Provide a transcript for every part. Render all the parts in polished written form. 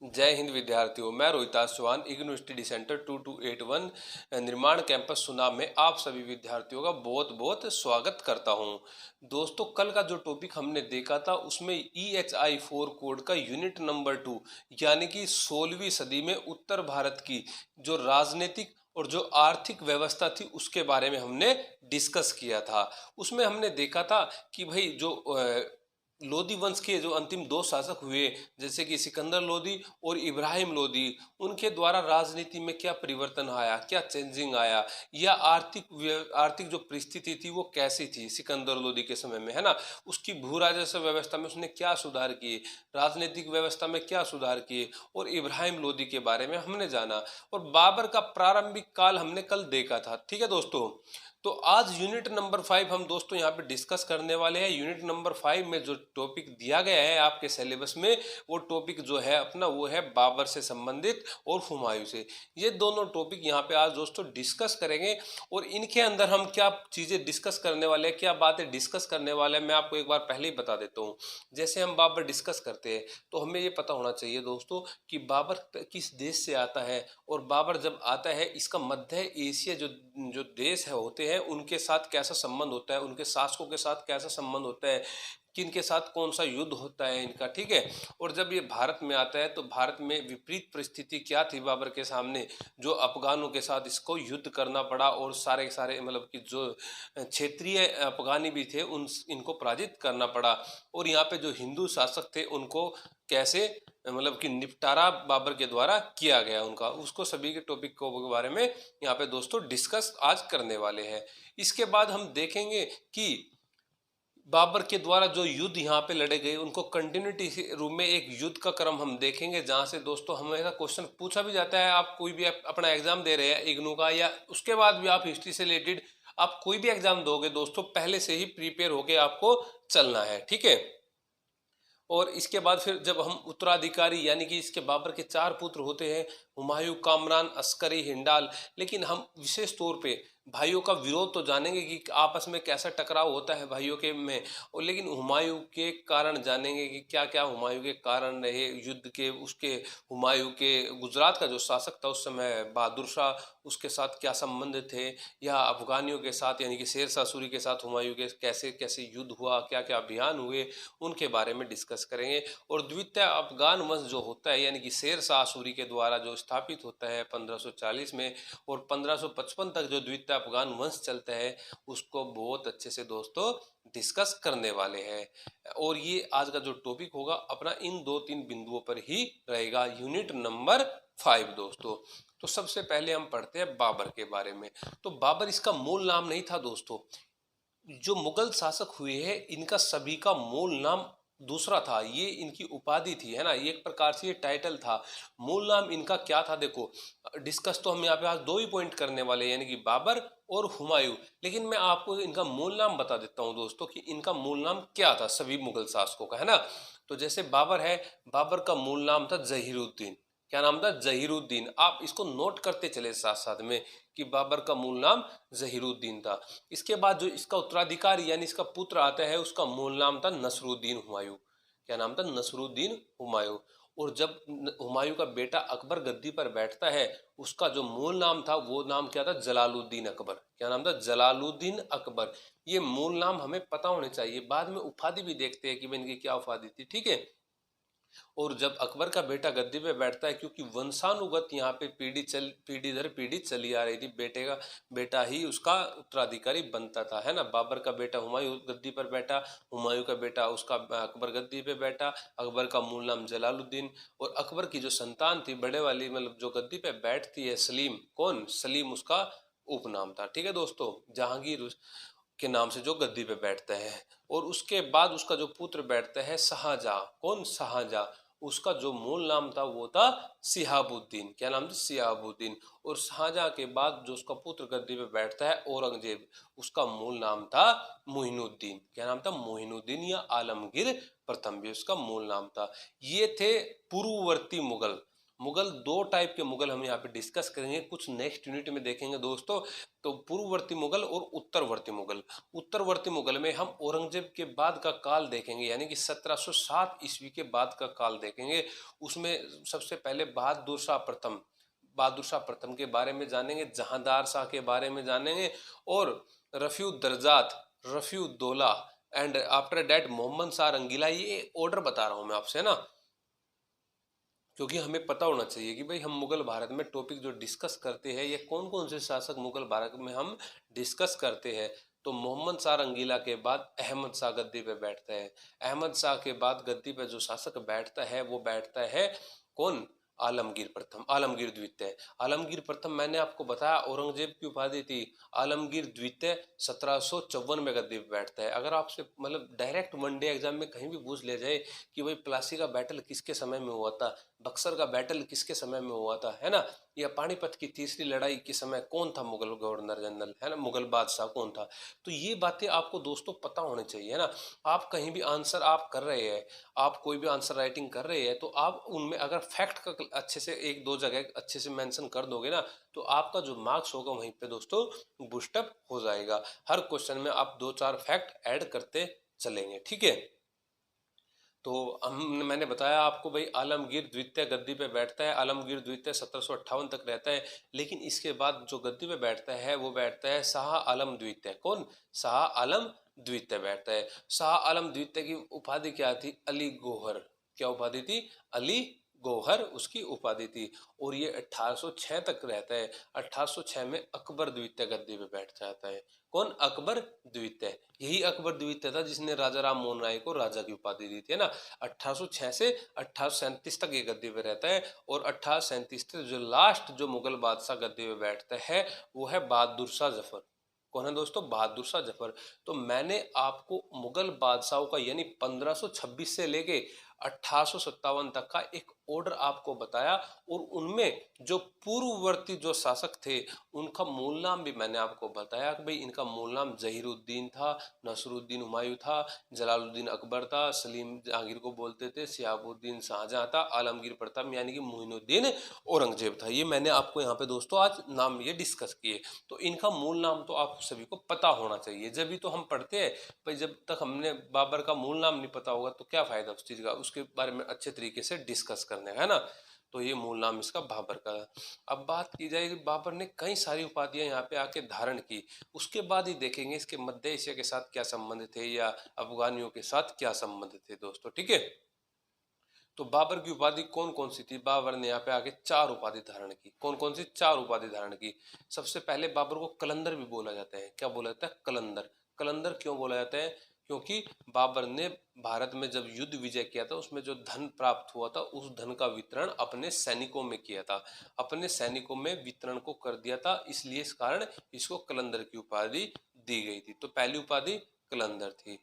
जय हिंद विद्यार्थियों, मैं रोहितास चौहान इग्नू स्टडी सेंटर 2281 निर्माण कैंपस सुनाम में आप सभी विद्यार्थियों का बहुत बहुत स्वागत करता हूं। दोस्तों, कल का जो टॉपिक हमने देखा था उसमें EHI 4 कोड का यूनिट नंबर 2 यानी कि 16वीं सदी में उत्तर भारत की जो राजनीतिक और जो आर्थिक व्यवस्था थी उसके बारे में हमने डिस्कस किया था। उसमें हमने देखा था कि भाई जो लोदी वंश के जो अंतिम दो शासक हुए, जैसे कि सिकंदर लोदी और इब्राहिम लोदी, उनके द्वारा राजनीति में क्या परिवर्तन आया, क्या चेंजिंग आया, या आर्थिक जो परिस्थिति थी वो कैसी थी सिकंदर लोदी के समय में, है ना। उसकी भू राजस्व व्यवस्था में उसने क्या सुधार किए, राजनीतिक व्यवस्था में क्या सुधार किए, और इब्राहिम लोदी के बारे में हमने जाना। और बाबर का प्रारंभिक काल हमने कल देखा था। ठीक है दोस्तों, तो आज यूनिट नंबर 5 हम दोस्तों यहाँ पे डिस्कस करने वाले हैं। यूनिट नंबर 5 में जो टॉपिक दिया गया है आपके सिलेबस में, वो टॉपिक जो है अपना वो है बाबर से संबंधित और हुमायूं से। ये दोनों टॉपिक यहाँ पे आज दोस्तों डिस्कस करेंगे। और इनके अंदर हम क्या चीज़ें डिस्कस करने वाले हैं, क्या बातें डिस्कस करने वाले हैं, मैं आपको एक बार पहले ही बता देता हूँ। जैसे हम बाबर डिस्कस करते हैं तो हमें ये पता होना चाहिए दोस्तों कि बाबर किस देश से आता है, और बाबर जब आता है इसका मध्य एशिया जो जो देश है होते हैं उनके साथ कैसा संबंध होता है, उनके शासकों के साथ कैसा संबंध होता है, किन के साथ कौन सा युद्ध होता है इनका। ठीक है। और जब ये भारत में आता है तो भारत में विपरीत परिस्थिति क्या थी बाबर के सामने, जो अफगानों के साथ इसको युद्ध करना पड़ा, और सारे के सारे मतलब कि जो क्षेत्रीय अफगानी भी थे उन इनको पराजित करना पड़ा। और यहाँ पे जो हिंदू शासक थे उनको कैसे मतलब कि निपटारा बाबर के द्वारा किया गया उनका, उसको सभी के टॉपिक को के बारे में यहाँ पे दोस्तों डिस्कस आज करने वाले हैं। इसके बाद हम देखेंगे कि बाबर के द्वारा जो युद्ध यहाँ पे लड़े गए उनको कंटिन्यूटी रूप में एक युद्ध का क्रम हम देखेंगे, जहाँ से दोस्तों हमेशा क्वेश्चन पूछा भी जाता है। आप कोई भी अपना एग्जाम दे रहे हैं इग्नू का, या उसके बाद भी आप हिस्ट्री से रिलेटेड आप कोई भी एग्जाम दोगे दोस्तों, पहले से ही प्रिपेयर होके आपको चलना है। ठीक है। और इसके बाद फिर जब हम उत्तराधिकारी यानी कि इसके बाबर के 4 पुत्र होते हैं, हुमायूं, कामरान, अस्करी, हिंडाल। लेकिन हम विशेष तौर पे भाइयों का विरोध तो जानेंगे कि आपस में कैसा टकराव होता है भाइयों के में, और लेकिन हुमायूं के कारण जानेंगे कि क्या क्या हुमायूं के कारण रहे युद्ध के। उसके हुमायूं के गुजरात का जो शासक था उस समय बहादुर शाह, उसके साथ क्या संबंध थे, या अफगानियों के साथ यानी कि शेर शाह सूरी के साथ हुमायूं के कैसे कैसे युद्ध हुआ, क्या क्या अभियान हुए, उनके बारे में डिस्कस करेंगे। और द्वितीय अफगान वंश जो होता है यानी कि शेर शाह सूरी के द्वारा जो स्थापित होता है 1540 में, और 1555 तक जो द्वितीय अफगान वंश चलता है, उसको बहुत अच्छे से दोस्तों डिस्कस करने वाले हैं। और ये आज का जो टॉपिक होगा अपना इन 2-3 बिंदुओं पर ही रहेगा, यूनिट नंबर 5 दोस्तों। तो सबसे पहले हम पढ़ते हैं बाबर के बारे में। तो बाबर इसका मूल नाम नहीं था दोस्तों। जो मुगल शासक हुए हैं इनका सभी का मूल नाम दूसरा था, ये इनकी उपाधि थी, है ना। ये एक प्रकार से ये टाइटल था। मूल नाम इनका क्या था देखो, डिस्कस तो हम यहाँ पे आज 2 ही पॉइंट करने वाले हैं, यानी कि बाबर और हुमायूं। लेकिन मैं आपको इनका मूल नाम बता देता हूँ दोस्तों कि इनका मूल नाम क्या था सभी मुगल शासकों का, है ना। तो जैसे बाबर है, बाबर का मूल नाम था जहीरुद्दीन। क्या नाम था? जहीरुद्दीन। आप इसको नोट करते चले साथ साथ में कि बाबर का मूल नाम जहीरुद्दीन था। इसके बाद जो इसका उत्तराधिकारी यानी इसका पुत्र आता है उसका मूल नाम था नसरुद्दीन हुमायूं। क्या नाम था? नसरुद्दीन हुमायूं। और जब हुमायूं का बेटा अकबर गद्दी पर बैठता है, उसका जो मूल नाम था वो नाम क्या था? जलालुद्दीन अकबर। क्या नाम था? जलालुद्दीन अकबर। ये मूल नाम हमें पता होने चाहिए। बाद में उपाधि भी देखते हैं कि इनकी क्या उपाधि थी। ठीक है। और जब अकबर का बेटा गद्दी पे बैठता है, क्योंकि वंशानुगत यहाँ पे पीढ़ी दर पीढ़ी चली आ रही थी, बेटा ही उसका उत्तराधिकारी बनता था, है ना। बाबर का बेटा हुमायूं गद्दी पर बैठा, हुमायूं का बेटा उसका अकबर गद्दी पे बैठा। अकबर का मूल नाम जलालुद्दीन। और अकबर की जो संतान थी बड़े वाली, मतलब जो गद्दी पे बैठती है, सलीम। कौन? सलीम उसका उपनाम था। ठीक है दोस्तों, जहांगीर के नाम से जो गद्दी पे बैठता है। और उसके बाद उसका जो पुत्र बैठता है शाहजहां। कौन? शाहजहां। उसका जो मूल नाम था वो था सिहाबुद्दीन। क्या नाम था? सिहाबुद्दीन। और शाहजहां के बाद जो उसका पुत्र गद्दी पे बैठता है औरंगजेब, उसका मूल नाम था मोहिनुद्दीन। क्या नाम था? मोहिनुद्दीन या आलमगीर प्रथम भी उसका मूल नाम था। ये थे पूर्ववर्ती मुगल। मुगल, दो टाइप के मुगल हम यहाँ पे डिस्कस करेंगे, कुछ नेक्स्ट यूनिट में देखेंगे दोस्तों। तो पूर्ववर्ती मुगल और उत्तरवर्ती मुगल। उत्तरवर्ती मुगल में हम औरंगजेब के बाद का काल देखेंगे, यानी कि 1707 ईस्वी के बाद का काल देखेंगे। उसमें सबसे पहले बहादुर शाह प्रथम के बारे में जानेंगे, जहांदार शाह के बारे में जानेंगे, और Rafiuddarjat, Rafiuddaula and after that Mohammad Shah Rangila. ये ऑर्डर बता रहा हूं मैं आपसे ना, क्योंकि हमें पता होना चाहिए कि भाई हम मुगल भारत में टॉपिक जो डिस्कस करते हैं ये कौन कौन से शासक मुगल भारत में हम डिस्कस करते हैं। तो मोहम्मद शाह रंगीला के बाद अहमद शाह गद्दी पे बैठता है। अहमद शाह के बाद गद्दी पे जो शासक बैठता है वो बैठता है कौन? आलमगीर प्रथम, आलमगीर द्वितीय। आलमगीर प्रथम मैंने आपको बताया औरंगजेब की उपाधि थी। आलमगीर द्वितीय 1754 में गद्दी पे बैठता है। अगर आपसे मतलब डायरेक्ट वनडे एग्जाम में कहीं भी पूछ लिया जाए कि भाई प्लासी का बैटल किसके समय में हुआ था, बक्सर का बैटल किसके समय में हुआ था, है ना, या पानीपत की तीसरी लड़ाई के समय कौन था मुगल गवर्नर जनरल, है ना, मुगल बादशाह कौन था, तो ये बातें आपको दोस्तों पता होनी चाहिए, है ना। आप कहीं भी आंसर आप कर रहे हैं, आप कोई भी आंसर राइटिंग कर रहे हैं, तो आप उनमें अगर फैक्ट का अच्छे से एक दो जगह अच्छे से मेंशन कर दोगे ना, तो आपका जो मार्क्स होगा वहीं पे दोस्तों बूस्टअप हो जाएगा। हर क्वेश्चन में आप दो चार फैक्ट ऐड करते चलेंगे, ठीक है। तो हम मैंने बताया आपको भाई आलमगीर द्वितीय गद्दी पे बैठता है। आलमगीर द्वितीय 1758 तक रहता है, लेकिन इसके बाद जो गद्दी पे बैठता है वो बैठता है शाह आलम द्वितीय। कौन? शाह आलम द्वितीय बैठता है। शाह आलम द्वितीय की उपाधि क्या थी? अली गौहर। क्या उपाधि थी? अली गौहर उसकी उपाधि थी। और ये 1806 तक रहता है। 1806 में अकबर द्वितीय गद्दी पे बैठ जाता है। कौन? अकबर द्वितीय। यही अकबर द्वितीय था जिसने राजा राम मोहन राय को राजा की उपाधि दी थी, है ना। 1806 से 1837 तक ये गद्दी पे रहता है। और 1837 तक जो लास्ट जो मुगल बादशाह गद्दी पे बैठता है वो है बहादुर शाह जफर। कौन है दोस्तों? बहादुर शाह जफर। तो मैंने आपको मुगल बादशाहों का यानी 1526 से लेके 1857 तक का एक ऑर्डर आपको बताया, और उनमें जो पूर्ववर्ती जो शासक थे उनका मूल नाम भी मैंने आपको बताया कि भाई इनका मूल नाम जहीरुद्दीन था, नसरुद्दीन हुमायूं था, जलालुद्दीन अकबर था, सलीम जहांगीर को बोलते थे, सियाबुद्दीन शाहजहां था, आलमगीर प्रथम यानी कि मोइनुद्दीन औरंगजेब था। ये मैंने आपको यहाँ पे दोस्तों आज नाम ये डिस्कस किए। तो इनका मूल नाम तो आप सभी को पता होना चाहिए, जब भी तो हम पढ़ते हैं भाई। जब तक हमने बाबर का मूल नाम नहीं पता होगा तो क्या फायदा उस चीज का, उसके बारे में अच्छे तरीके से डिस्कस करने का, है ना। तो ये मूल नाम इसका बाबर का है। अब बात की जाए बाबर ने कई सारी उपाधियां यहाँ पे आके धारण की, उसके बाद ही देखेंगे इसके मध्य एशिया के साथ क्या संबंध थे या अफगानियों के साथ क्या संबंध थे दोस्तों, ठीक है। तो बाबर की उपाधि कौन कौन सी थी? बाबर ने यहाँ पे आके चार उपाधि धारण की। कौन कौन सी? चार उपाधि धारण की। सबसे पहले बाबर को कलंदर भी बोला जाता है। क्या बोला जाता है? कलंदर। कलंदर क्यों बोला जाता है? क्योंकि बाबर ने भारत में जब युद्ध विजय किया था उसमें जो धन प्राप्त हुआ था उस धन का वितरण अपने सैनिकों में किया था, अपने सैनिकों में वितरण को कर दिया था, इसलिए इस कारण इसको कलंदर की उपाधि दी गई थी। तो पहली उपाधि कलंदर थी।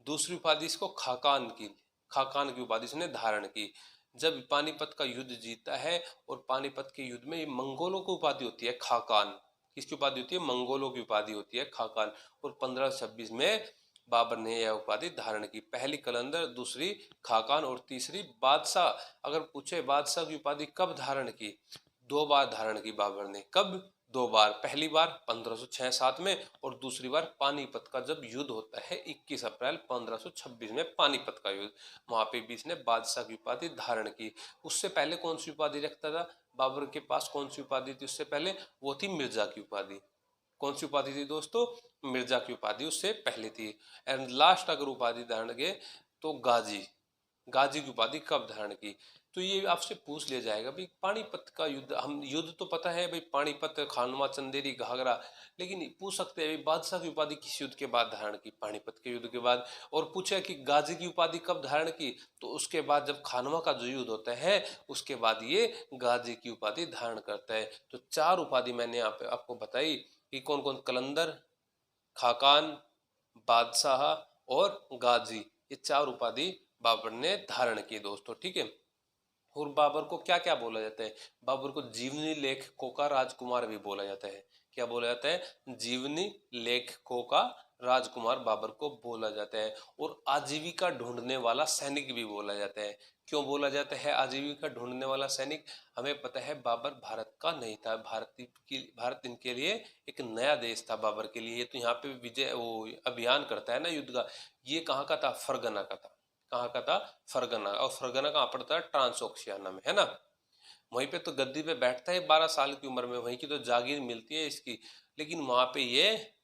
दूसरी उपाधि इसको खाकान की, खाकान की उपाधि इसने धारण की। जब पानीपत का युद्ध जीता है और पानीपत के युद्ध में ये मंगोलों की उपाधि होती है खाकान। किसकी उपाधि होती है? मंगोलों की उपाधि होती है खाकान। और 1526 में बाबर ने यह उपाधि धारण की। पहली कलंदर, दूसरी खाकान और तीसरी बादशाह। अगर पूछे बादशाह की उपाधि कब धारण की? दो बार धारण की बाबर ने। कब? दो बार। पहली बार 1506-7 में और दूसरी बार पानीपत का जब युद्ध होता है 21 अप्रैल 1526 में पानीपत का युद्ध, वहां पे भी इसने बादशाह की उपाधि धारण की। उससे पहले कौन सी उपाधि रखता था बाबर के पास? कौन सी उपाधि थी उससे पहले? वो थी मिर्जा की उपाधि। कौन सी उपाधि थी दोस्तों? मिर्जा की उपाधि उससे पहले थी। एंड लास्ट अगर उपाधि धारण के तो गाजी। गाजी की उपाधि कब धारण की? तो ये आपसे पूछ लिया जाएगा भाई पानीपत का युद्ध, हम युद्ध तो पता है भाई पानीपत, खानवा, चंदेरी, घाघरा, लेकिन पूछ सकते हैं भाई बादशाह की उपाधि किस युद्ध के बाद धारण की? पानीपत के युद्ध के बाद। और पूछा कि गाजी की उपाधि कब धारण की? तो उसके बाद जब खानवा का जो युद्ध होता है उसके बाद ये गाजी की उपाधि धारण करता है। तो चार उपाधि मैंने यहाँ पे आपको बताई कि कौन कौन? कलंदर, खाकान, बादशाह और गाजी। ये चार उपाधि बाबर ने धारण की दोस्तों, ठीक है। और बाबर को क्या क्या बोला जाता है? बाबर को जीवनी लेखकों का राजकुमार भी बोला जाता है। क्या बोला जाता है? जीवनी लेखकों का राजकुमार बाबर को बोला जाता है। और आजीविका ढूंढने वाला सैनिक भी बोला जाता है। क्यों बोला जाता है आजीविका ढूंढने वाला सैनिक? हमें पता है बाबर भारत का नहीं था, भारत इनके लिए एक नया देश था बाबर के लिए। तो यहाँ पे विजय वो अभियान करता है ना युद्ध का, ये कहाँ का था? फरगना का था। कहाँ का था? फरगना। और फरगना कहाँ पड़ता है? ट्रांसोक्शियाना में, है ना। वहीं पे तो गद्दी पे बैठता है 12 साल की उम्र में, वहीं की तो जागीर मिलती है इसकी। लेकिन वहां पे ये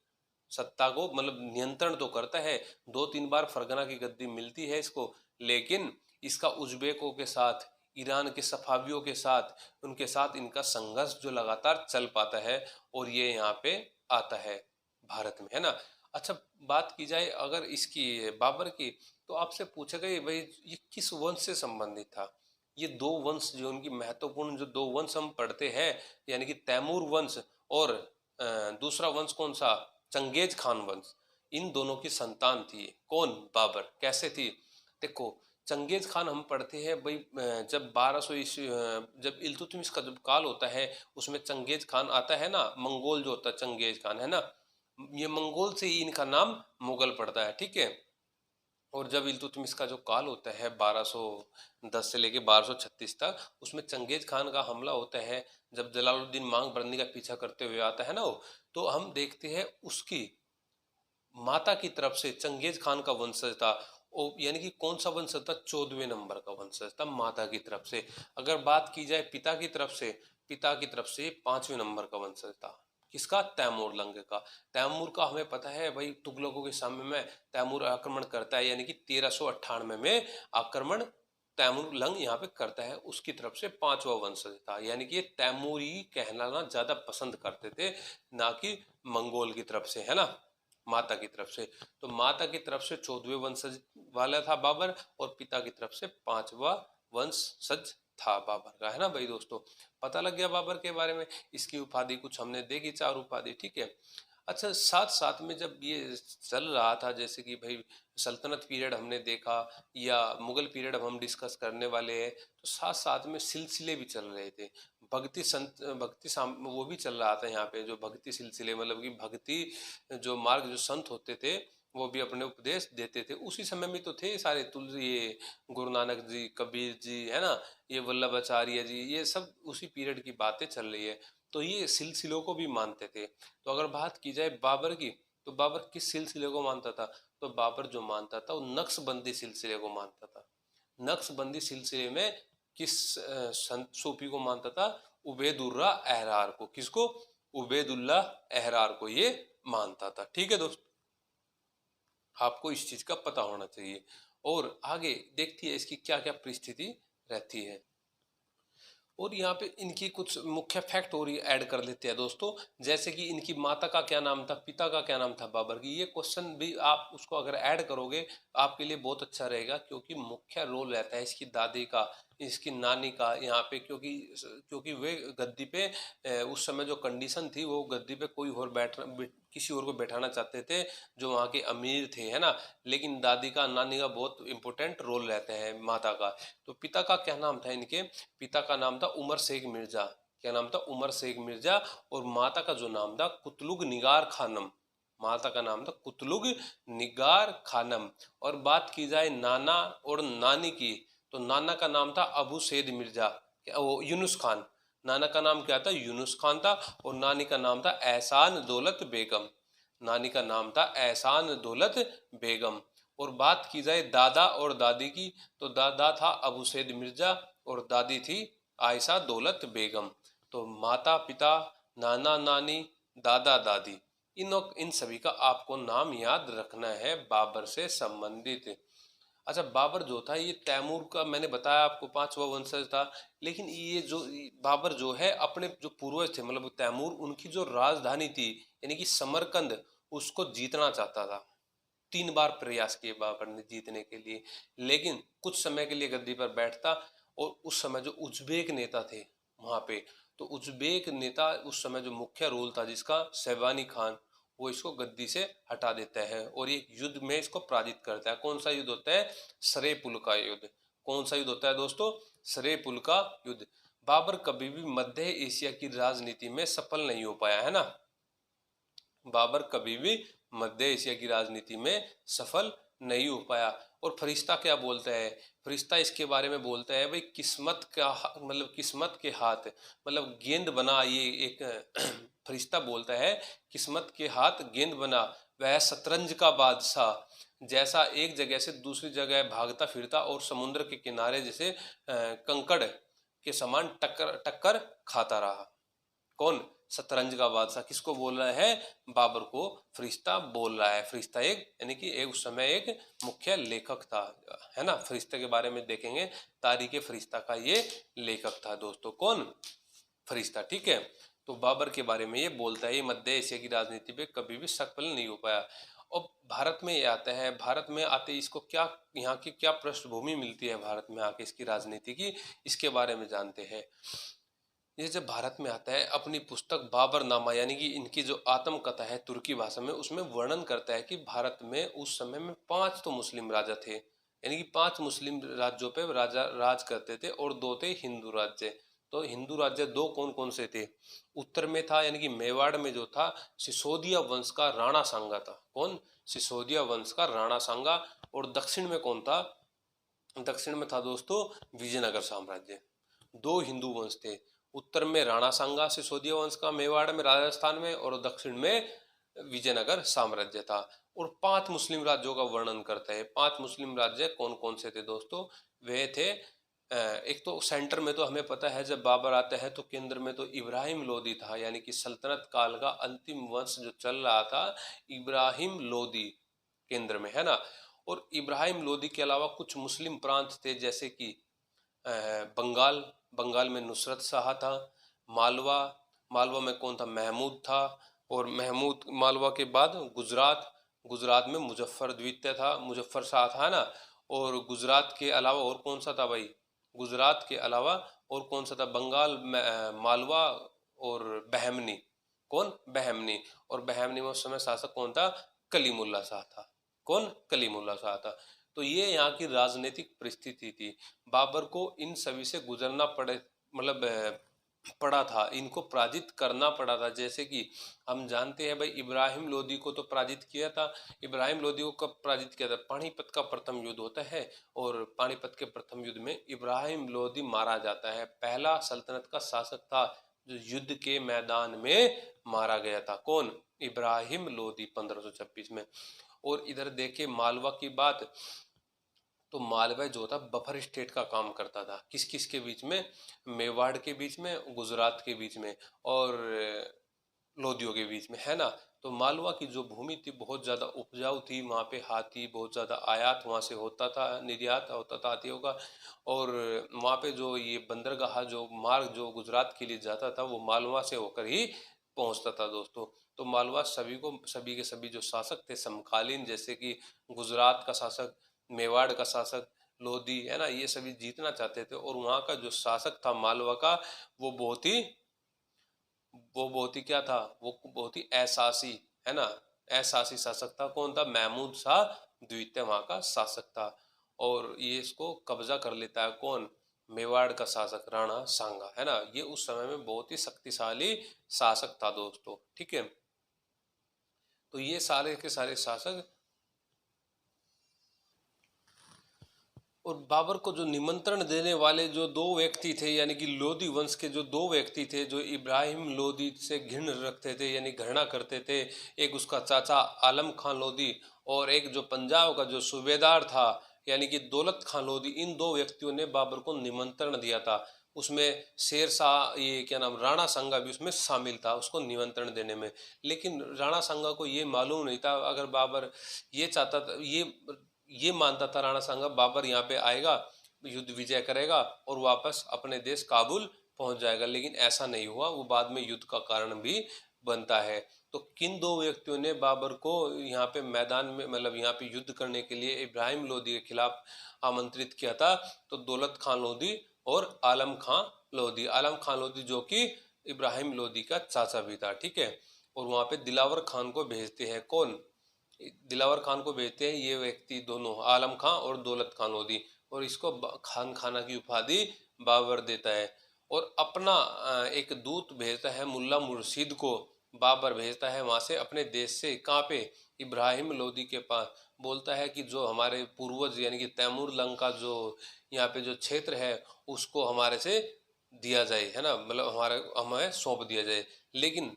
सत्ता को मतलब नियंत्रण तो करता है। 2-3 बार फरगना की गद्दी मिलती है इसको, लेकिन इसका उज्बेकों के साथ, ईरान के सफावियों के साथ, उनके साथ इनका संघर्ष जो लगातार चल पाता है, और ये यहाँ पे आता है भारत में, है ना। अच्छा, बात की जाए अगर इसकी बाबर की, तो आपसे पूछा गया भाई ये किस वंश से संबंधित था? ये दो वंश जो उनकी महत्वपूर्ण जो दो वंश हम पढ़ते हैं, यानी कि तैमूर वंश और दूसरा वंश कौन सा? चंगेज खान वंश। इन दोनों की संतान थी कौन? बाबर। कैसे थी? देखो, चंगेज खान हम पढ़ते हैं भाई जब 1200 ईस्वी जब इल्तुतमिश का जब काल होता है, उसमें चंगेज खान आता है ना, मंगोल जो होता है चंगेज खान, है ना। ये मंगोल से ही इनका नाम मुगल पड़ता है, ठीक है। और जब इल्तुतमिश का जो काल होता है 1210 से लेके 1236 तक, उसमें चंगेज खान का हमला होता है, जब जलालुद्दीन मांग बरनी का पीछा करते हुए आता है ना वो, तो हम देखते हैं उसकी माता की तरफ से चंगेज खान का वंशज था। यानी कि कौन सा वंशज था? 14वें नंबर का वंशज था माता की तरफ से। अगर बात की जाए पिता की तरफ से, पिता की तरफ से 5वें नंबर का वंशज था। किसका? तैमूर लंग का। तैमूर का हमें पता है भाई, तुगलकों के सामने में तैमूर आक्रमण करता है, यानी कि 1398 में आक्रमण तैमूर लंग यहाँ पे करता है, उसकी तरफ से 5वां वंशज था। यानी कि ये तैमूरी कहलाना ज्यादा पसंद करते थे, ना कि मंगोल की तरफ से, है ना, माता की तरफ से। तो माता की तरफ से 14वें वंशज वाला था बाबर, और पिता की तरफ से 5वां वंशज था बाबर का, है ना भाई दोस्तों। पता लग गया बाबर के बारे में। इसकी उपाधि कुछ हमने देखी, 4 उपाधि, ठीक है। अच्छा, साथ साथ में जब ये चल रहा था, जैसे कि भाई सल्तनत पीरियड हमने देखा, या मुगल पीरियड हम डिस्कस करने वाले हैं, तो साथ साथ में सिलसिले भी चल रहे थे। वो भी चल रहा था यहाँ पे, जो भक्ति सिलसिले, मतलब कि भक्ति जो मार्ग, जो संत होते थे, वो भी अपने उपदेश देते थे। उसी समय में तो थे सारे, तुलसी, ये गुरु नानक जी, कबीर जी, है ना, ये वल्लभाचार्य जी, ये सब उसी पीरियड की बातें चल रही है। तो ये सिलसिलों को भी मानते थे। तो अगर बात की जाए बाबर की, तो बाबर किस सिलसिले को मानता था? तो बाबर जो मानता था वो नक्शबंदी सिलसिले को मानता था। नक्शबंदी सिलसिले में किस संत सूफी को मानता था? उबैदुर्रा अहरार को। किसको? उबैदुल्ला अहरार को ये मानता था, ठीक है दोस्त। आपको इस चीज का पता होना चाहिए। और आगे देखती है इसकी क्या क्या परिस्थिति रहती है। और यहाँ पे इनकी कुछ मुख्य फैक्ट और ऐड कर लेते हैं दोस्तों। जैसे कि इनकी माता का क्या नाम था, पिता का क्या नाम था बाबर की, ये क्वेश्चन भी आप उसको अगर ऐड करोगे आपके लिए बहुत अच्छा रहेगा, क्योंकि मुख्य रोल रहता है इसकी दादी का, इसकी नानी का यहाँ पे। क्योंकि क्योंकि वे गद्दी पे उस समय जो कंडीशन थी, वो गद्दी पे कोई और किसी और को बैठाना चाहते थे जो वहाँ के अमीर थे, है ना। लेकिन दादी का, नानी का बहुत इंपॉर्टेंट रोल रहता है माता का। तो पिता का क्या नाम था इनके? पिता का नाम था उमर शेख मिर्जा। क्या नाम था? उमर शेख मिर्जा। और माता का जो नाम था कुतलुग निगार खानम। माता का नाम था कुतलुग निगार खानम। और बात की जाए नाना और नानी की, तो नाना का नाम था अबू सैद मिर्जा, वो यूनुस खान। नाना का नाम क्या था? यूनुस खान था। और नानी का नाम था एहसान दौलत बेगम। नानी का नाम था एहसान दौलत बेगम। और बात की जाए दादा और दादी की, तो दादा था अबू सैद मिर्जा, और दादी थी आयशा दौलत बेगम। तो माता पिता, नाना नानी, दादा दादी, इन सभी का आपको नाम याद रखना है बाबर से संबंधित। अच्छा, बाबर जो था ये तैमूर का, मैंने बताया आपको, 5वां वंशज था। लेकिन ये जो बाबर जो है, अपने जो पूर्वज थे, मतलब तैमूर, उनकी जो राजधानी थी यानी कि समरकंद, उसको जीतना चाहता था। 3 बार प्रयास किए बाबर ने जीतने के लिए, लेकिन कुछ समय के लिए गद्दी पर बैठता। और उस समय जो उज्बेक नेता थे वहां पे, तो उज्बेक नेता उस समय जो मुख्य रोल था जिसका, शैबानी खान, वो इसको गद्दी से हटा देता है और एक युद्ध में इसको पराजित करता है। कौन सा युद्ध होता है? सरे पुल का युद्ध। कौन सा युद्ध होता है दोस्तों? सरे पुल का युद्ध। बाबर कभी भी मध्य एशिया की राजनीति में सफल नहीं हो पाया, है ना। बाबर कभी भी मध्य एशिया की राजनीति में सफल नहीं हो पाया। और फरिश्ता क्या बोलता है? फरिश्ता इसके बारे में बोलता है भाई किस्मत का मतलब किस्मत के हाथ मतलब गेंद बना, ये एक फरिश्ता बोलता है किस्मत के हाथ गेंद बना, वह शतरंज का बादशाह, जैसा एक जगह से दूसरी जगह भागता फिरता और समुद्र के किनारे जैसे कंकड़ के समान टक्कर टक्कर खाता रहा। कौन? शतरंज का बादशाह किसको बोल रहा है? बाबर को फरिश्ता बोल रहा है। फरिश्ता एक यानी कि एक उस समय एक मुख्य लेखक था, है ना। फरिश्ते के बारे में देखेंगे, तारीख फरिश्ता का ये लेखक था दोस्तों। कौन? फरिश्ता, ठीक है। तो बाबर के बारे में ये बोलता है, ये मध्य एशिया की राजनीति पे कभी भी सफल नहीं हो पाया। और भारत में ये आता है, भारत में आते इसको क्या, यहाँ की क्या पृष्ठभूमि मिलती है भारत में आके इसकी राजनीति की, इसके बारे में जानते हैं। ये जब भारत में आता है, अपनी पुस्तक बाबरनामा यानी कि इनकी जो आत्मकथा है तुर्की भाषा में, उसमें वर्णन करता है कि भारत में उस समय में 5 तो मुस्लिम राजा थे, यानी कि 5 मुस्लिम राज्यों पे राजा राज करते थे और 2 थे हिंदू राज्य। तो हिंदू राज्य 2 कौन कौन से थे? उत्तर में था यानी कि मेवाड़ में जो था सिसोदिया वंश का राणा सांगा था। कौन? सिसोदिया वंश का राणा सांगा। और दक्षिण में कौन था? दक्षिण में था दोस्तों विजयनगर साम्राज्य। 2 हिंदू वंश थे, उत्तर में राणा सांगा सिसोदिया वंश का मेवाड़ में राजस्थान में, और दक्षिण में विजयनगर साम्राज्य था। और 5 मुस्लिम राज्यों का वर्णन करता है। 5 मुस्लिम राज्य कौन कौन से थे दोस्तों? वे थे एक तो सेंटर में तो हमें पता है जब बाबर आता है तो केंद्र में तो इब्राहिम लोदी था, यानी कि सल्तनत काल का अंतिम वंश जो चल रहा था, इब्राहिम लोदी केंद्र में, है ना। और इब्राहिम लोदी के अलावा कुछ मुस्लिम प्रांत थे, जैसे कि बंगाल, बंगाल में नुसरत शाह था। मालवा, मालवा में कौन था? महमूद था। और महमूद मालवा के बाद गुजरात, गुजरात में मुजफ्फर द्वितीय था, मुजफ्फर शाह था ना। और गुजरात के अलावा और कौन सा था भाई? गुजरात के अलावा और कौन सा था? बंगाल, मालवा और बहमनी। कौन? बहमनी। और बहमनी में उस समय शासक कौन था? कलीमुल्ला शाह था। कौन? कलीमुल्ला शाह था। तो ये यहाँ की राजनीतिक परिस्थिति थी। बाबर को इन सभी से गुजरना पड़े, मतलब पड़ा था, इनको पराजित करना पड़ा था। जैसे कि हम जानते हैं भाई, इब्राहिम लोदी को तो पराजित किया था। इब्राहिम लोदी को कब पराजित किया था? पानीपत का प्रथम युद्ध होता है, और पानीपत के प्रथम युद्ध में इब्राहिम लोदी मारा जाता है। पहला सल्तनत का शासक था जो युद्ध के मैदान में मारा गया था। कौन? इब्राहिम लोदी 1526 में। और इधर देखिए मालवा की बात, तो मालवा जो था बफर स्टेट का काम करता था। किस किस के बीच में? मेवाड़ के बीच में, गुजरात के बीच में, और लोदियों के बीच में, है ना। तो मालवा की जो भूमि थी बहुत ज़्यादा उपजाऊ थी, वहाँ पे हाथी बहुत ज़्यादा आयात वहाँ से होता था, निर्यात होता था हाथियों का। और वहाँ पे जो ये बंदरगाह, जो मार्ग जो गुजरात के लिए जाता था, वो मालवा से होकर ही पहुँचता था दोस्तों। तो मालवा सभी को, सभी के सभी जो शासक थे समकालीन, जैसे कि गुजरात का शासक, मेवाड़ का शासक, लोधी, है ना, ये सभी जीतना चाहते थे। और वहाँ का जो शासक था मालवा का, वो बहुत ही क्या था? वो बहुत ही एहसासी, है ना, एहसासी शासक था। कौन था? महमूद शाह द्वितीय वहाँ का शासक था। और ये इसको कब्जा कर लेता है कौन? मेवाड़ का शासक राणा सांगा, है ना। ये उस समय में बहुत ही शक्तिशाली शासक था दोस्तों, ठीक है। तो ये सारे के सारे शासक, और बाबर को जो निमंत्रण देने वाले जो 2 व्यक्ति थे, यानी कि लोदी वंश के जो 2 व्यक्ति थे जो इब्राहिम लोदी से घृण रखते थे, यानी घृणा करते थे, एक उसका चाचा आलम खान लोदी, और एक जो पंजाब का जो सूबेदार था यानी कि दौलत खान लोदी। इन 2 व्यक्तियों ने बाबर को निमंत्रण दिया था। उसमें शेर शाह, ये क्या नाम, राणा सांगा भी उसमें शामिल था उसको निमंत्रण देने में। लेकिन राणा सांगा को ये मालूम नहीं था, अगर बाबर ये चाहता था, ये मानता था राणा सांगा बाबर यहाँ पे आएगा, युद्ध विजय करेगा और वापस अपने देश काबुल पहुंच जाएगा, लेकिन ऐसा नहीं हुआ। वो बाद में युद्ध का कारण भी बनता है। तो किन 2 व्यक्तियों ने बाबर को यहाँ पे मैदान में, मतलब यहाँ पे युद्ध करने के लिए इब्राहिम लोदी के खिलाफ आमंत्रित किया था? तो दौलत खान लोदी और आलम खां लोदी। आलम खान लोदी जो कि इब्राहिम लोदी का चाचा भी था, ठीक है। और वहाँ पे दिलावर खान को भेजते हैं। कौन? दिलावर खान को भेजते हैं ये व्यक्ति दोनों, आलम खां और दौलत खान लोदी। और इसको खान खाना की उपाधि बाबर देता है। और अपना एक दूत भेजता है मुल्ला मुर्शिद को, बाबर भेजता है वहां से अपने देश से, कहाँ पे, इब्राहिम लोदी के पास। बोलता है कि जो हमारे पूर्वज यानी कि तैमूर लंग का जो यहाँ पे जो क्षेत्र है उसको हमारे से दिया जाए, है ना, मतलब हमारे हमें सौंप दिया जाए। लेकिन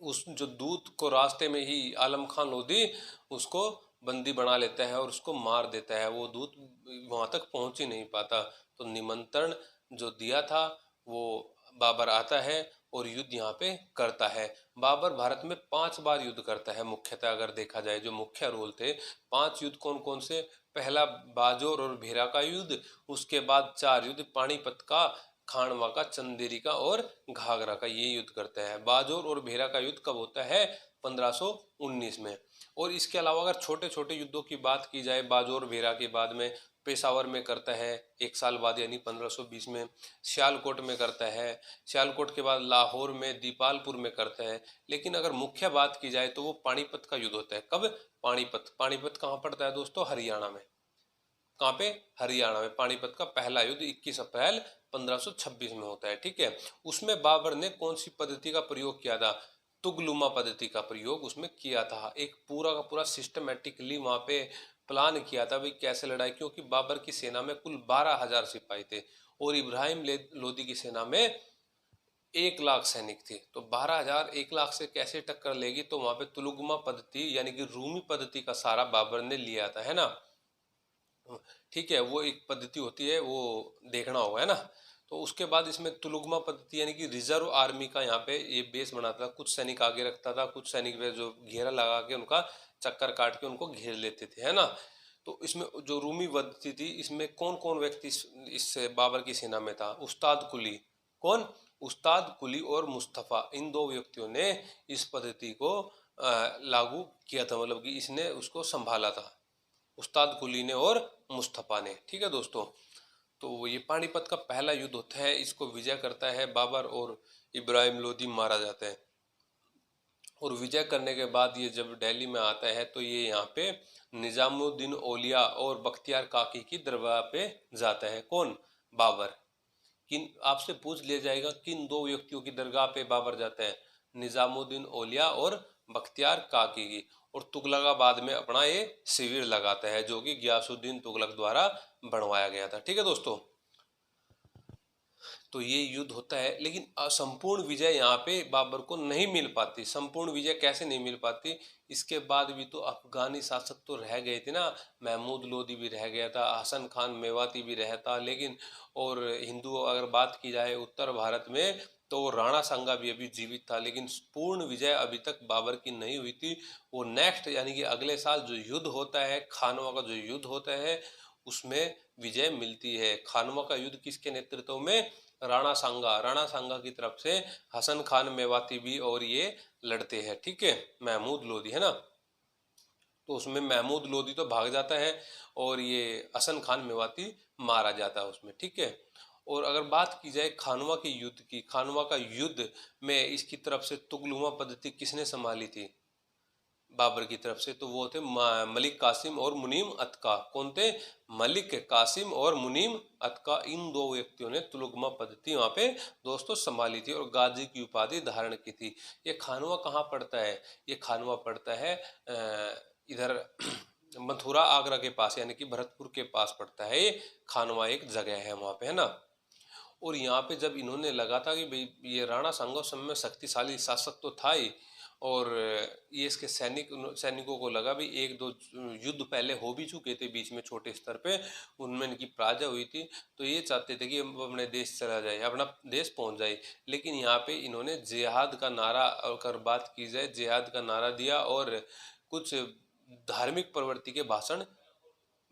उस जो दूत को रास्ते में ही आलम खान लोधी उसको बंदी बना लेता है और उसको मार देता है। वो दूत वहां तक पहुंच ही नहीं पाता। तो निमंत्रण जो दिया था वो बाबर आता है और युद्ध यहाँ पे करता है। बाबर भारत में 5 बार युद्ध करता है मुख्यतः, अगर देखा जाए जो मुख्य रोल थे 5 युद्ध कौन कौन से। पहला बाजोर और भेरा का युद्ध, उसके बाद 4 युद्ध पानीपत का, खानवा का, चंदेरी का और घाघरा का, ये युद्ध करता है। बाजोर और भेरा का युद्ध कब होता है, 1519 में। और इसके अलावा अगर छोटे छोटे युद्धों की बात की जाए, बाजोर भेरा के बाद में पेशावर में करता है 1 साल बाद यानी 1520 में, सियालकोट में करता है, सियालकोट के बाद लाहौर में, दीपालपुर में करता है। लेकिन अगर मुख्य बात की जाए तो वो पानीपत का युद्ध होता है। कब, पानीपत। पानीपत कहाँ पड़ता है दोस्तों, हरियाणा में। कहाँ पे, हरियाणा में। पानीपत का पहला युद्ध 21 अप्रैल 1526 में होता है, ठीक है। उसमें बाबर ने कौन सी पद्धति का प्रयोग किया था, तुगलुमा पद्धति का प्रयोग उसमें किया था। एक पूरा का पूरा सिस्टमेटिकली वहां पे प्लान किया था भाई कैसे लड़ाई, क्योंकि बाबर की सेना में कुल 12,000 सिपाही थे और इब्राहिम लोदी की सेना में 1 लाख सैनिक थे। तो 12,000 1 लाख से कैसे टक्कर लेगी। तो वहां पे तुलुगमा पद्धति यानी कि रूमी पद्धति का सारा बाबर ने लिया था, है ना। ठीक है, वो एक पद्धति होती है, वो देखना होगा, है ना। तो उसके बाद इसमें तुलुगमा पद्धति यानी कि रिजर्व आर्मी का यहाँ पे ये बेस बनाता था। कुछ सैनिक आगे रखता था, कुछ सैनिक पे जो घेरा लगा के उनका चक्कर काट के उनको घेर लेते थे, है ना। तो इसमें जो रूमी पद्धति थी इसमें कौन कौन व्यक्ति इस बाबर की सेना में था, उस्ताद कुली। कौन, उस्ताद कुली और मुस्तफ़ा, इन 2 व्यक्तियों ने इस पद्धति को लागू किया था, मतलब कि इसने उसको संभाला था, उस्ताद कुली ने और मुस्तफ़ा ने, ठीक है दोस्तों। तो ये पानीपत का पहला युद्ध होता है, इसको विजय करता है बाबर और इब्राहिम लोदी मारा जाता है। और विजय करने के बाद ये जब दिल्ली में आता है तो ये यहाँ पे निजामुद्दीन औलिया और बख्तियार काकी की दरबार पे जाता है। कौन, बाबर। किन, आपसे पूछ लिया जाएगा किन 2 व्यक्तियों की दरगाह पे बाबर जाता है, निजामुद्दीन औलिया और बख्तियार काकी की। और तुगलकाबाद में अपना ये शिविर लगाता है जो कि गियासुद्दीन तुगलक द्वारा बनवाया गया था, ठीक है दोस्तों। तो ये युद्ध होता है, लेकिन संपूर्ण विजय यहाँ पे बाबर को नहीं मिल पाती। संपूर्ण विजय कैसे नहीं मिल पाती, इसके बाद भी तो अफगानी शासक तो रह गए थे ना, महमूद लोदी भी रह गया था, हसन खान मेवाती भी रहता, लेकिन और हिंदू अगर बात की जाए उत्तर भारत में तो राणा सांगा भी अभी जीवित था, लेकिन पूर्ण विजय अभी तक बाबर की नहीं हुई थी। वो नेक्स्ट यानी कि अगले साल जो युद्ध होता है, खानवा का जो युद्ध होता है, उसमें विजय मिलती है। खानवा का युद्ध किसके नेतृत्व में, राणा सांगा की तरफ से हसन खान मेवाती भी और ये लड़ते हैं, ठीक है, महमूद लोदी, है ना। तो उसमें महमूद लोदी तो भाग जाता है और ये हसन खान मेवाती मारा जाता है उसमें, ठीक है। और अगर बात की जाए खानवा के युद्ध की, खानवा का युद्ध में इसकी तरफ से तुगलुमा पद्धति किसने संभाली थी बाबर की तरफ से, तो वो थे मलिक कासिम और मुनीम अतका। कौन थे, मलिक कासिम और मुनीम अतका, इन 2 व्यक्तियों ने तुलुगमा पद्धति वहां पे दोस्तों संभाली थी और गाजी की उपाधि धारण की थी। ये खानवा कहाँ पड़ता है, ये खानवा पड़ता है इधर मथुरा आगरा के पास यानी कि भरतपुर के पास पड़ता है। ये खानवा एक जगह है वहां पे, है ना। और यहाँ पे जब इन्होंने लगा था कि भाई ये राणा सांगा उस समय शक्तिशाली शासक तो था ही, और ये इसके सैनिकों को लगा भी 1-2 युद्ध पहले हो भी चुके थे बीच में छोटे स्तर पे, उनमें इनकी पराजय हुई थी। तो ये चाहते थे कि हम अपने देश चला जाए, अपना देश पहुंच जाए। लेकिन यहाँ पे इन्होंने जिहाद का नारा, अगर बात की जाए जिहाद का नारा दिया और कुछ धार्मिक प्रवृत्ति के भाषण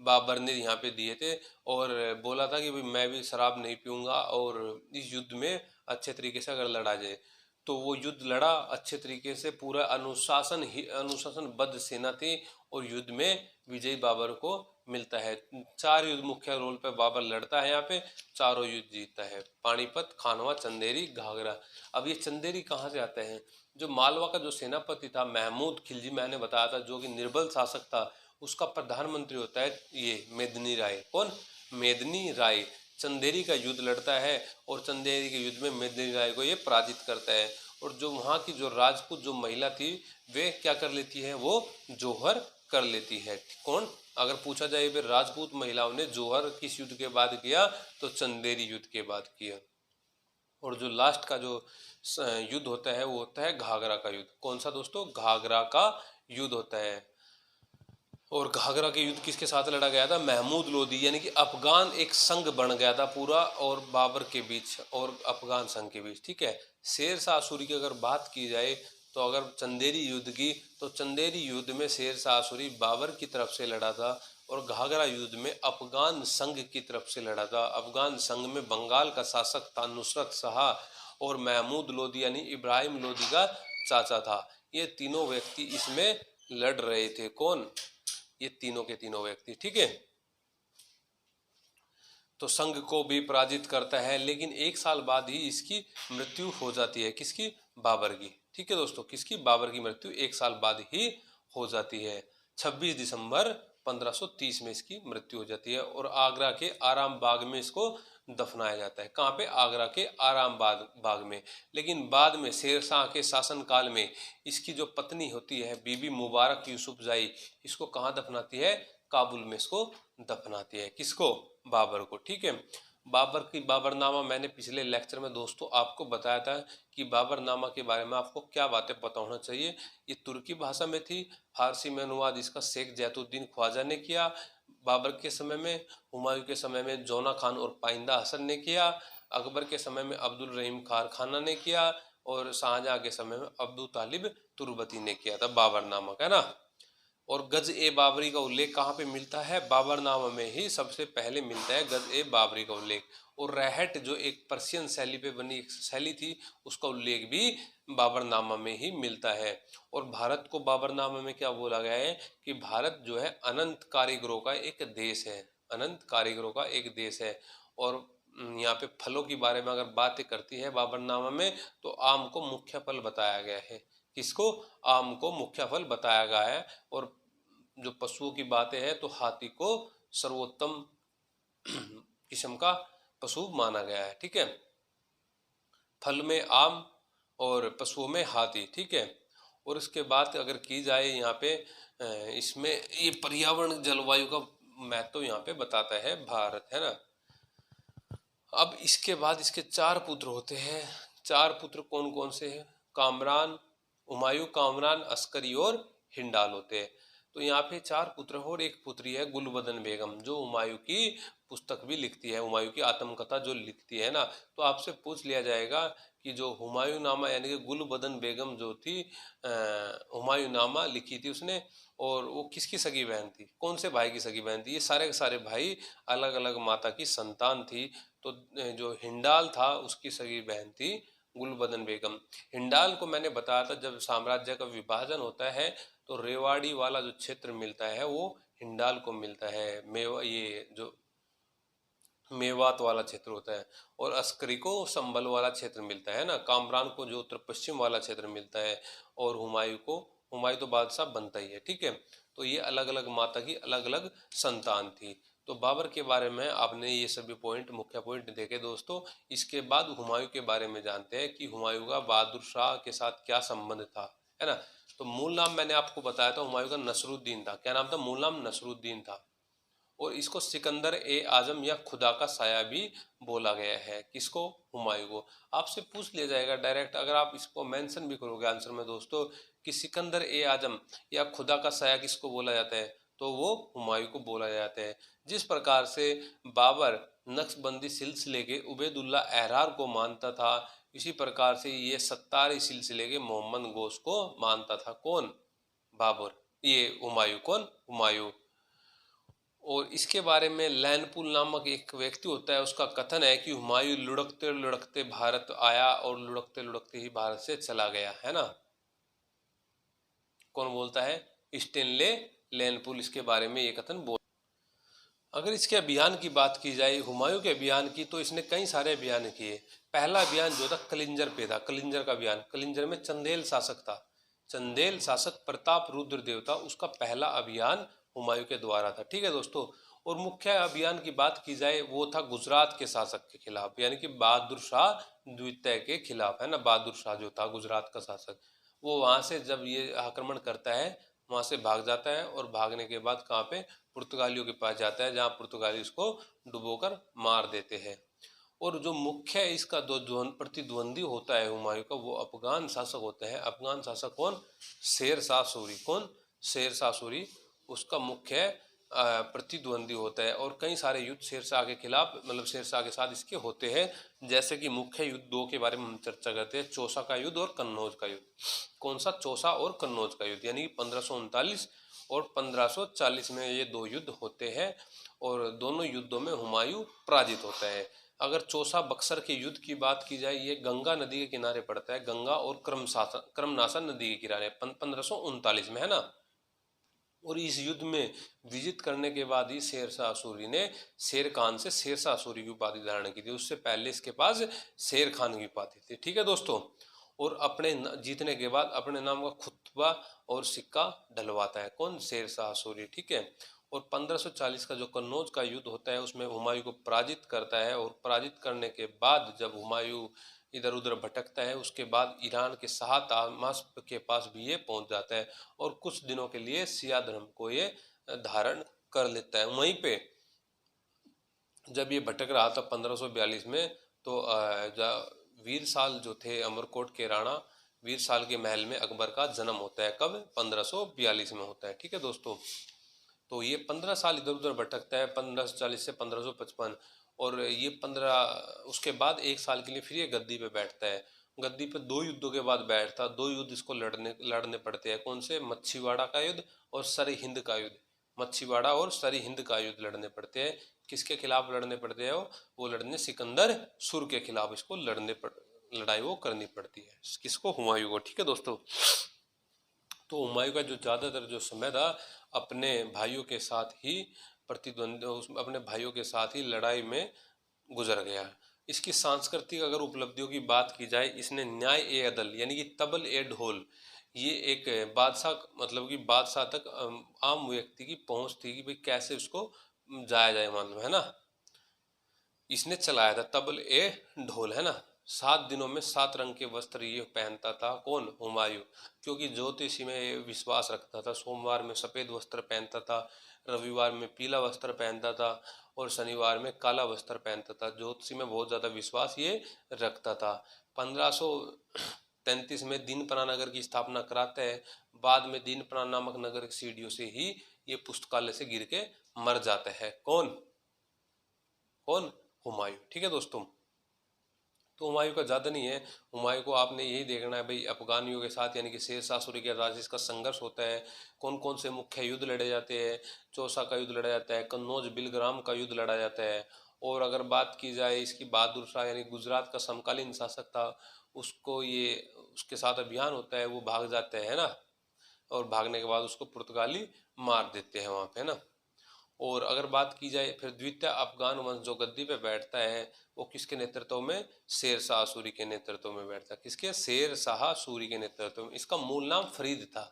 बाबर ने यहाँ पे दिए थे और बोला था कि भाई मैं भी शराब नहीं पीऊंगा और इस युद्ध में अच्छे तरीके से अगर लड़ा जाए। तो वो युद्ध लड़ा अच्छे तरीके से, पूरा अनुशासनबद्ध सेना थी और युद्ध में विजयी बाबर को मिलता है। 4 युद्ध मुख्य रोल पे बाबर लड़ता है यहाँ पे, चारों युद्ध जीतता है, पानीपत, खानवा, चंदेरी, घाघरा। अब ये चंदेरी कहाँ से आते हैं, जो मालवा का जो सेनापति था महमूद खिलजी, मैंने बताया था, जो कि निर्बल शासक था, उसका प्रधानमंत्री होता है ये मेदिनी राय। कौन, मेदिनी राय चंदेरी का युद्ध लड़ता है और चंदेरी के युद्ध में मेदिनी राय को ये पराजित करता है। और जो वहाँ की जो राजपूत जो महिला थी वे क्या कर लेती है, वो जौहर कर लेती है। कौन, अगर पूछा जाए वे राजपूत महिलाओं ने जौहर किस युद्ध के बाद किया, तो चंदेरी युद्ध के बाद किया। और जो लास्ट का जो युद्ध होता है वो होता है घाघरा का युद्ध। कौन सा दोस्तों, घाघरा का युद्ध होता है। और घाघरा के युद्ध किसके साथ लड़ा गया था, महमूद लोदी, यानी कि अफगान एक संघ बन गया था पूरा, और बाबर के बीच और अफगान संघ के बीच, ठीक है। शेर शाह सूरी की अगर बात की जाए तो अगर चंदेरी युद्ध की, तो चंदेरी युद्ध में शेर शाह सूरी बाबर की तरफ से लड़ा था, और घाघरा युद्ध में अफगान संघ की तरफ से लड़ा था। अफगान संघ में बंगाल का शासक था नुसरत शाह, और महमूद लोदी यानी इब्राहिम लोदी का चाचा था। ये तीनों व्यक्ति इसमें लड़ रहे थे। कौन, ये तीनों के तीनों व्यक्ति, ठीक है। तो संघ को भी पराजित करता है, लेकिन एक साल बाद ही इसकी मृत्यु हो जाती है। किसकी, बाबर की, ठीक है दोस्तों, किसकी, बाबर की मृत्यु एक साल बाद ही हो जाती है। 26 दिसंबर 1530 में इसकी मृत्यु हो जाती है, और आगरा के आराम बाग में इसको दफनाया जाता है। कहाँ पे, आगरा के आराम बाग में। लेकिन बाद में शेर शाह के शासनकाल में इसकी जो पत्नी होती है बीबी मुबारक यूसुफजाई, इसको कहाँ दफनाती है, काबुल में इसको दफनाती है। किसको, बाबर को, ठीक है। बाबरनामा मैंने पिछले लेक्चर में दोस्तों आपको बताया था कि बाबरनामा के बारे में आपको क्या बातें पता होना चाहिए। ये तुर्की भाषा में थी, फारसी में अनुवाद इसका शेख जैतुद्दीन ख्वाजा ने किया बाबर के समय में, हुमायूं के समय में जोना खान और पाइंदा हसन ने किया, अकबर के समय में अब्दुल रहीम कारखाना ने किया, और शाहजहां के समय में अब्दुल तालिब तुर्बती ने किया था बाबरनामा, है ना। और गज ए बाबरी का उल्लेख कहाँ पे मिलता है, बाबरनामा में ही सबसे पहले मिलता है गज ए बाबरी का उल्लेख। और रहट जो एक पर्शियन शैली पे बनी एक शैली थी, उसका उल्लेख भी बाबरनामा में ही मिलता है। और भारत को बाबरनामा में क्या बोला गया है कि भारत जो है अनंत कारीगरों का एक देश है, अनंत कारीगरों का एक देश है। और यहाँ पे फलों के बारे में अगर बातें करती है बाबरनामा में, तो आम को मुख्य फल बताया गया है। किसको, आम को मुख्य फल बताया गया है। और जो पशुओं की बातें हैं तो हाथी को सर्वोत्तम किस्म का पशु माना गया है, ठीक है। फल में आम और पशुओं में हाथी, ठीक है। और इसके बाद अगर की जाए यहाँ पे इसमें ये पर्यावरण जलवायु का महत्व यहाँ पे बताता है भारत, है ना। अब इसके बाद इसके 4 पुत्र होते हैं। 4 पुत्र कौन कौन से हैं, कामरान, हुमायूं, कामरान, अस्करी और हिंडाल होते हैं। तो यहाँ पे 4 पुत्र और एक पुत्री है गुलबदन बेगम, जो हुमायूं की पुस्तक भी लिखती है, हुमायूं की आत्मकथा जो लिखती है ना। तो आपसे पूछ लिया जाएगा कि जो हुमायूं नामा यानी कि गुलबदन बेगम जो थी, हुमायूं नामा लिखी थी उसने, और वो किसकी सगी बहन थी, कौन से भाई की सगी बहन थी। ये सारे के सारे भाई अलग अलग माता की संतान थी। तो जो हिंडाल था उसकी सगी बहन थी गुलबदन बेगम। हिंडाल को मैंने बताया था जब साम्राज्य का विभाजन होता है तो रेवाड़ी वाला जो क्षेत्र मिलता है वो हिंडाल को मिलता है, ये जो मेवात वाला क्षेत्र होता है। और अस्करी को संभल वाला क्षेत्र मिलता है ना, कामरान को जो उत्तर पश्चिम वाला क्षेत्र मिलता है, और हुमायूं तो बादशाह बनता ही है, ठीक है। तो ये अलग अलग माता की अलग अलग संतान थी। तो बाबर के बारे में आपने ये सभी पॉइंट, मुख्य पॉइंट देखे दोस्तों। इसके बाद हुमायूं के बारे में जानते हैं कि हुमायूं का बहादुर शाह के साथ क्या संबंध था, है ना। तो मूल नाम मैंने आपको बताया था हुमायूं का नसरुद्दीन था। क्या नाम था, मूल नाम नसरुद्दीन था। और इसको सिकंदर ए आजम या खुदा का साया भी बोला गया है। किसको, हुमायूं को। आपसे पूछ लिया जाएगा डायरेक्ट, अगर आप इसको मेंशन भी करोगे आंसर में दोस्तों कि सिकंदर ए आजम या खुदा का साया किसको बोला जाता है, तो वो हुमायूं को बोला जाता है। जिस प्रकार से बाबर नक्शबंदी सिलसिले के उबैदुल्ला एहरार को मानता था, इसी प्रकार से ये सत्तारी सिलसिले के मोहम्मद गौस को मानता था। कौन, बाबर, ये हुमायूं। कौन, हुमायूं। और इसके बारे में लैनपुल नामक एक व्यक्ति होता है, उसका कथन है कि हुमायूं लुढ़कते लुढ़कते भारत आया और लुढ़कते लुढ़कते ही भारत से चला गया, है ना। कौन बोलता है, स्टेनले लैनपुल इसके बारे में ये कथन बोल। अगर इसके अभियान की बात की जाए, हुमायूं के अभियान की, तो इसने कई सारे अभियान किए। पहला अभियान जो था कलिंजर पे था, कलिंजर का अभियान। कलिंजर में चंदेल शासक था, चंदेल शासक प्रताप रुद्र देव था, उसका पहला अभियान हुमायूं के द्वारा था, ठीक है दोस्तों। और मुख्य अभियान की बात की जाए वो था गुजरात के शासक के खिलाफ, यानी कि बहादुर शाह द्वितीय के खिलाफ, है ना। बहादुर शाह जो था गुजरात का शासक, वो वहां से जब ये आक्रमण करता है वहां से भाग जाता है, और भागने के बाद कहाँ पे, पुर्तगालियों के पास जाता है, जहाँ पुर्तगाली उसको डुबोकर मार देते हैं। और जो मुख्य इसका दो प्रतिद्वंदी होता है हुमायूं का, वो अफगान शासक होते हैं। अफगान शासक कौन, शेर शाह सूरी। कौन, शेर शाह सूरी उसका मुख्य प्रतिद्वंदी होता है। और कई सारे युद्ध शेरशाह के खिलाफ, मतलब शेरशाह के साथ इसके होते हैं। जैसे कि मुख्य युद्ध दो के बारे में हम चर्चा करते हैं, चौसा का युद्ध और कन्नौज का युद्ध। कौन सा, चौसा और कन्नौज का युद्ध, यानी 1539 और 1540 में ये दो युद्ध होते हैं, और दोनों युद्धों में हुमायूं पराजित होता है। अगर चौसा बक्सर के युद्ध की बात की जाए, ये गंगा नदी के किनारे पड़ता है, गंगा और क्रमनासन नदी के किनारे 1539 में, है ना। और इस युद्ध में विजित करने के बाद ही शेरशाह सूरी ने शेर खान से शेरशाह सूरी की उपाधि धारण की थी। उससे पहले इसके पास शेर खान की उपाधि थी, ठीक है दोस्तों। और अपने जीतने के बाद अपने नाम का खुतबा और सिक्का डलवाता है, कौन, शेरशाह सूरी, ठीक है। और 1540 का जो कन्नौज का युद्ध होता है उसमें हुमायूं को पराजित करता है, और पराजित करने के बाद जब हुमायूं इधर उधर भटकता है, उसके बाद ईरान के शाह तहमास्प के पास भी ये पहुंच जाता है, और कुछ दिनों के लिए शिया धर्म को ये धारण कर लेता है। वहीं पे जब ये भटक रहा था 1542 में, तो वीर साल जो थे अमरकोट के राणा वीर साल के महल में अकबर का जन्म होता है। कब, 1542 में होता है, ठीक है दोस्तों। तो ये 15 साल इधर उधर भटकता है, 1540 से 1555, और ये 15 उसके बाद एक साल के लिए फिर ये गद्दी पे बैठता है। गद्दी पे दो युद्धों के बाद बैठता, दो युद्ध इसको लड़ने पड़ते हैं। कौन से, मच्छीवाड़ा का युद्ध और सरहिंद का युद्ध। मच्छीवाड़ा और सरहिंद का युद्ध लड़ने पड़ते हैं। किसके खिलाफ लड़ने पड़ते हैं, वो लड़ने सिकंदर सुर के खिलाफ इसको लड़ाई वो करनी पड़ती है, किसको, हुमायूं को, ठीक है दोस्तों। तो हुमायूं का जो ज़्यादातर जो समय था अपने भाइयों के साथ ही अपने भाइयों के साथ ही लड़ाई में गुजर गया। इसकी सांस्कृतिक अगर उपलब्धियों की बात की जाए, इसने न्याय ए अदल, यानी कि तबल ए ढोल, ये एक बादशाह, मतलब कि बादशाह तक आम व्यक्ति की पहुंच थी कि भाई कैसे उसको जाया जाए, मान लो, है ना। इसने चलाया था तबल ए ढोल, है ना। 7 दिनों में 7 रंग के वस्त्र ये पहनता था, कौन, हुमायूं। क्योंकि ज्योतिषी में विश्वास रखता था, सोमवार में सफेद वस्त्र पहनता था, रविवार में पीला वस्त्र पहनता था, और शनिवार में काला वस्त्र पहनता था। ज्योतिषी में बहुत ज्यादा विश्वास ये रखता था। 1533 में दीनपना नगर की स्थापना कराता है। बाद में दीनपना नामक नगर सीढ़ियों से ही ये पुस्तकालय से गिर के मर जाता है। कौन, कौन, हुमायूं, ठीक है दोस्तों। तो हुमायूं का ज़्यादा नहीं है, हुमायूं को आपने यही देखना है भाई, अफगानियों के साथ, यानी कि शेरशाह सूरी के राज्य का संघर्ष होता है। कौन कौन से मुख्य युद्ध लड़े जाते हैं, चौसा का युद्ध लड़ा जाता है, कन्नौज बिलग्राम का युद्ध लड़ा जाता है। और अगर बात की जाए इसकी, बहादुर शाह यानी गुजरात का समकालीन शासक था, उसको ये उसके साथ अभियान होता है, वो भाग जाते हैं ना, और भागने के बाद उसको पुर्तगाली मार देते हैं वहाँ पे, है ना। और अगर बात की जाए फिर द्वितीय अफगान वंश जो गद्दी पे बैठता है, वो किसके नेतृत्व में, शेर शाह सूरी के नेतृत्व में बैठता है। किसके, शेर शाह सूरी के नेतृत्व में। इसका मूल नाम फरीद था।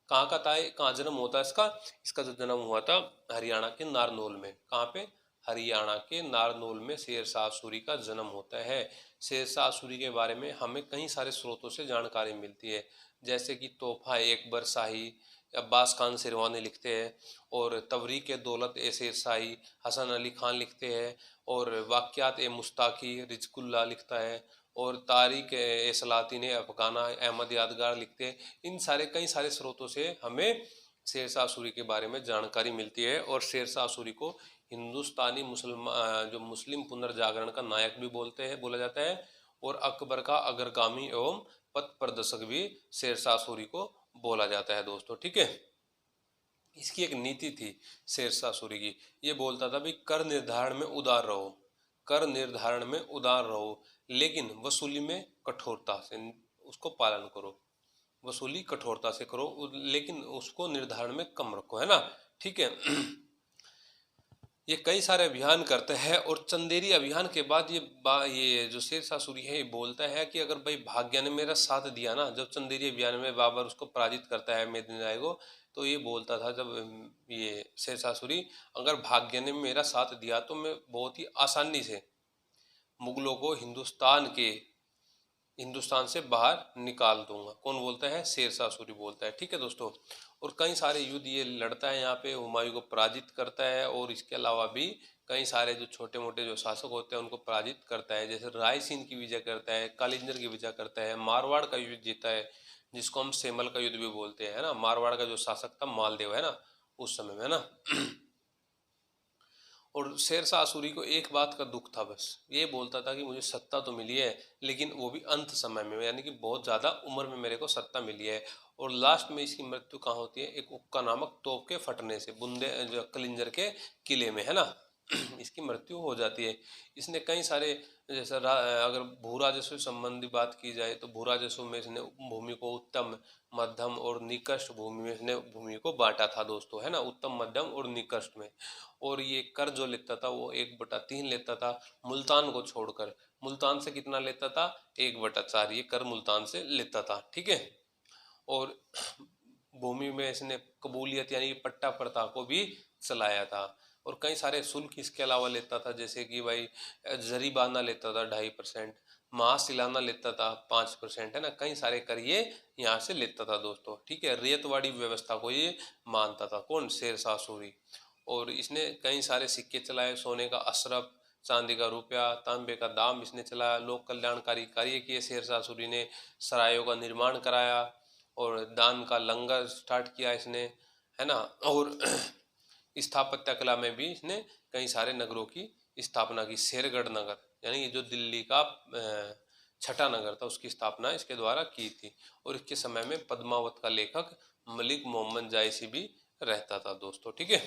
कहाँ का था, कहाँ जन्म होता है इसका, इसका जो जन्म हुआ था हरियाणा के नारनौल में। कहाँ पे, हरियाणा के नारनौल में शेर शाह सूरी का जन्म होता है। शेर शाह सूरी के बारे में हमें कई सारे स्रोतों से जानकारी मिलती है, जैसे कि तोहफा एकबर शाही अब्बास खान सिरवानी लिखते हैं, और तवरीक ए दौलत ए शेर शाही हसन अली खान लिखते हैं, और वाक़यात ए मुस्ताकी रिजकुल्ला लिखता है, और तारीख ए सलातीन अफगाना अहमद यादगार लिखते हैं। इन सारे कई सारे स्रोतों से हमें शेरशाह सूरी के बारे में जानकारी मिलती है। और शेरशाह सूरी को हिंदुस्तानी जो मुस्लिम पुनर्जागरण का नायक भी बोला जाता है, और अकबर का अग्रगामी एवं पथ प्रदर्शक भी शेरशाह सूरी को बोला जाता है दोस्तों, ठीक है। इसकी एक नीति थी शेरशाह सूरी की, ये बोलता था भाई कर निर्धारण में उदार रहो, कर निर्धारण में उदार रहो, लेकिन वसूली में कठोरता से उसको पालन करो। वसूली कठोरता से करो, लेकिन उसको निर्धारण में कम रखो, है ना, ठीक है। ये कई सारे अभियान करते हैं, और चंदेरी अभियान के बाद ये जो शेरशाह सूरी है ये बोलता है कि अगर भाई भाग्य ने मेरा साथ दिया ना, जब चंदेरी अभियान में बाबर उसको पराजित करता है मेदिनी राय को, तो ये बोलता था जब ये शेरशाह सूरी, अगर भाग्य ने मेरा साथ दिया तो मैं बहुत ही आसानी से मुगलों को हिंदुस्तान से बाहर निकाल दूंगा। कौन बोलता है? शेरशाह सूरी बोलता है। ठीक है दोस्तों, और कई सारे युद्ध ये लड़ता है, यहाँ पे हुमायूं को पराजित करता है, और इसके अलावा भी कई सारे जो छोटे मोटे जो शासक होते हैं उनको पराजित करता है। जैसे रायसीन की विजय करता है, कालिंजर की विजय करता है, मारवाड़ का युद्ध जीता है, जिसको हम सेमल का युद्ध भी बोलते हैं, है ना। मारवाड़ का जो शासक था मालदेव, है ना, उस समय में, है ना। और शेरशाह सूरी को एक बात का दुख था, बस ये बोलता था कि मुझे सत्ता तो मिली है, लेकिन वो भी अंत समय में, यानी कि बहुत ज़्यादा उम्र में मेरे को सत्ता मिली है। और लास्ट में इसकी मृत्यु कहाँ होती है? एक उक्का नामक तोप के फटने से, बुंदे जो कलिंजर के किले में, है ना। इसकी मृत्यु हो जाती है। इसने कई सारे, जैसे अगर भू राजस्व संबंधी बात की जाए तो भू राजस्व में इसने भूमि को उत्तम, मध्यम और निकृष्ट भूमि में इसने भूमि को बांटा था दोस्तों, है ना, उत्तम, मध्यम और निकृष्ट में। और ये कर जो लेता था वो 1/3 लेता था, मुल्तान को छोड़कर। मुल्तान से कितना लेता था? 1/4 ये कर मुल्तान से लेता था। ठीक है, और भूमि में इसने कबूलियत यानी पट्टा प्रथा को भी चलाया था, और कई सारे शुल्क इसके अलावा लेता था, जैसे कि भाई जरीबाना लेता था 2.5%, महासिलाना लेता था 5%, है ना। कई सारे कर ये यहाँ से लेता था दोस्तों। ठीक है, रेतवाड़ी व्यवस्था को ये मानता था। कौन? शेरशाह सूरी। और इसने कई सारे सिक्के चलाए, सोने का अशरफ, चांदी का रुपया, तांबे का दाम इसने चलाया। लोक कल्याणकारी कार्य किए शेरशाह सूरी ने, सरायों का निर्माण कराया, और दान का लंगर स्टार्ट किया इसने, है ना। और स्थापत्य कला में भी इसने कई सारे नगरों की स्थापना की। शेरगढ़ नगर यानी जो दिल्ली का छठा नगर था, उसकी स्थापना इसके द्वारा की थी। और इसके समय में पद्मावत का लेखक मलिक मोहम्मद जायसी भी रहता था दोस्तों। ठीक है,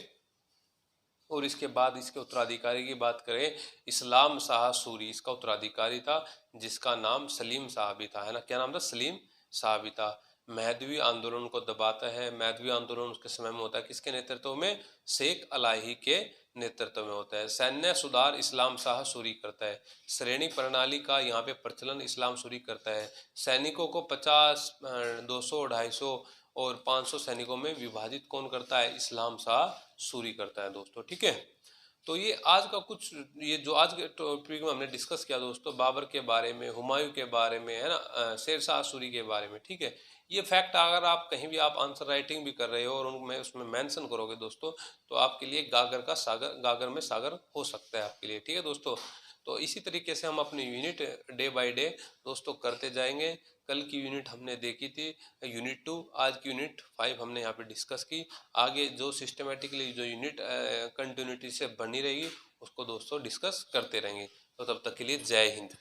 और इसके बाद इसके उत्तराधिकारी की बात करें, इस्लाम शाह सूरी इसका उत्तराधिकारी था, जिसका नाम सलीम शाह भी था, है ना। क्या नाम था? सलीम शाह भी था। महदवी आंदोलन को दबाता है। महदवी आंदोलन उसके समय में होता है किसके नेतृत्व में? शेख अलाही के नेतृत्व में होता है। सैन्य सुधार इस्लाम शाह सूरी करता है। श्रेणी प्रणाली का यहाँ पे प्रचलन इस्लाम सूरी करता है। सैनिकों को 50, 200, 250 और 500 सैनिकों में विभाजित कौन करता है? इस्लाम शाह सूरी करता है दोस्तों। ठीक है, तो ये आज का कुछ, ये जो आज के टॉपिक में हमने डिस्कस किया दोस्तों, बाबर के बारे में, हुमायूं के बारे में, है ना, शेरशाह सूरी के बारे में। ठीक है, ये फैक्ट अगर आप कहीं भी आप आंसर राइटिंग भी कर रहे हो और उनमें उसमें मेंशन करोगे दोस्तों, तो आपके लिए गागर का सागर, गागर में सागर हो सकता है आपके लिए। ठीक है दोस्तों, तो इसी तरीके से हम अपनी यूनिट डे बाय डे दोस्तों करते जाएंगे। कल की यूनिट हमने देखी थी यूनिट 2, आज की यूनिट 5 हमने यहाँ पे डिस्कस की। आगे जो सिस्टमेटिकली जो यूनिट कंटिन्यूटी से बनी रहेगी उसको दोस्तों डिस्कस करते रहेंगे। तो तब तक के लिए जय हिंद।